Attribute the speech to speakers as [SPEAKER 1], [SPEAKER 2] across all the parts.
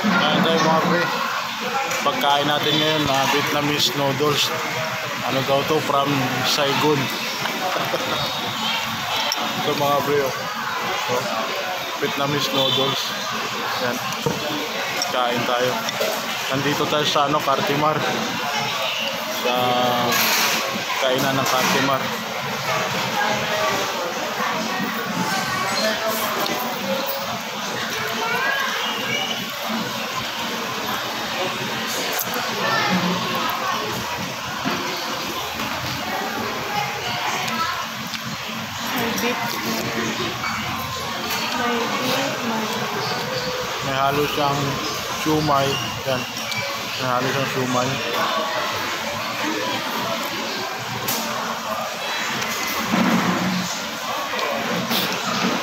[SPEAKER 1] Kain tayo mga pre. Pagkain natin ngayon na Vietnamese noodles. Ano daw to? From Saigon. Ito mga pre. So, Vietnamese noodles. Yan. Kain tayo. Nandito tayo sa Cartimar. Sa kainan ng Cartimar. May halo siyang siumay. Yan. May halo siyang siumay.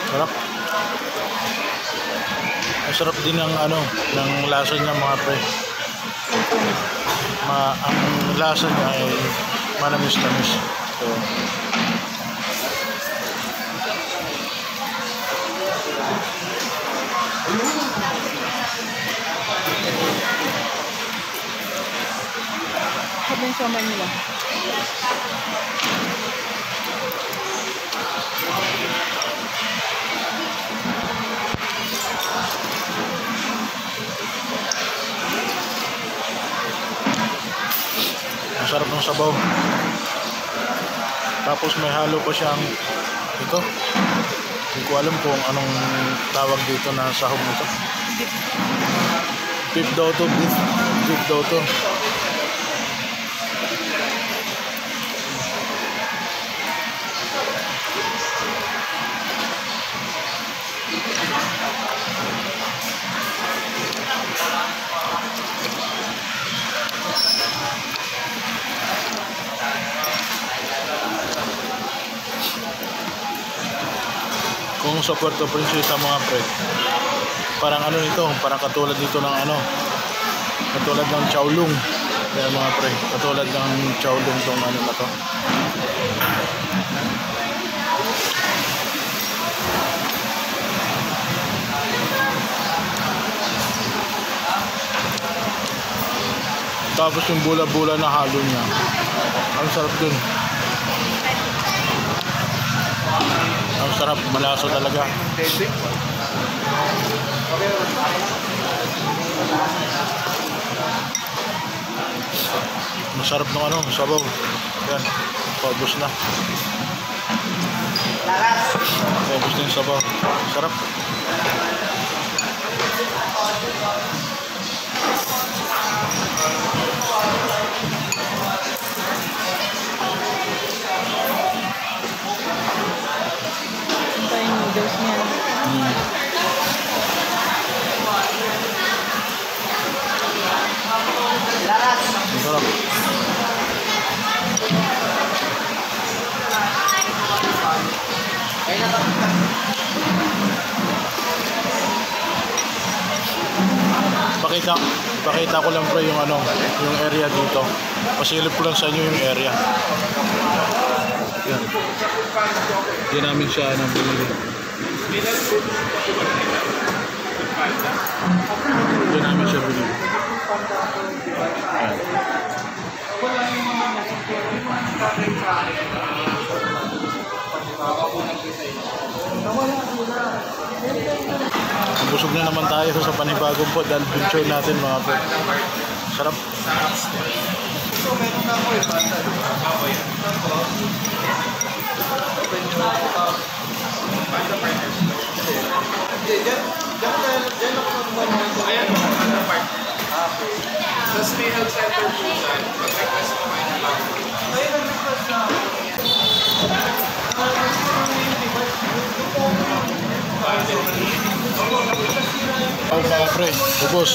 [SPEAKER 1] Sarap. Masarap din ng ng lasa niya mga pre. Ang lasa niya ay manamis-tamis. So,
[SPEAKER 2] sabi yung siomay nila.
[SPEAKER 1] masarap ng sabaw. Tapos may halo pa siyang ito. Hindi ko alam kung anong tawag dito na sahog nito. Beef daw to, beef daw to. Kung sa Puerto Princesa mga pre, parang ito, parang katulad dito ng katulad ng Chowlong. Kaya mga pre, katulad ng Chowlong tong na to. Tapos yung bula-bula na halo niya, ang sarap din. Ang sarap, malasa talaga. Masarap ng sabaw. Yan, paubos na. Paubos na yung sabaw. Sarap.
[SPEAKER 2] Noodles niya.
[SPEAKER 1] Masarap. Pakita ko lang pre yung yung area dito. Pasilip ko lang sa inyo yung area. Yan. Yan namin siya binili. Yan namin siya binili. Yan. Busog na naman tayo sa panibagong po dahil picture natin mga po. Sarap.
[SPEAKER 3] Sa Stay Health Center po dyan, mag-request po kayo ng bago.
[SPEAKER 1] Mga pre, ubos.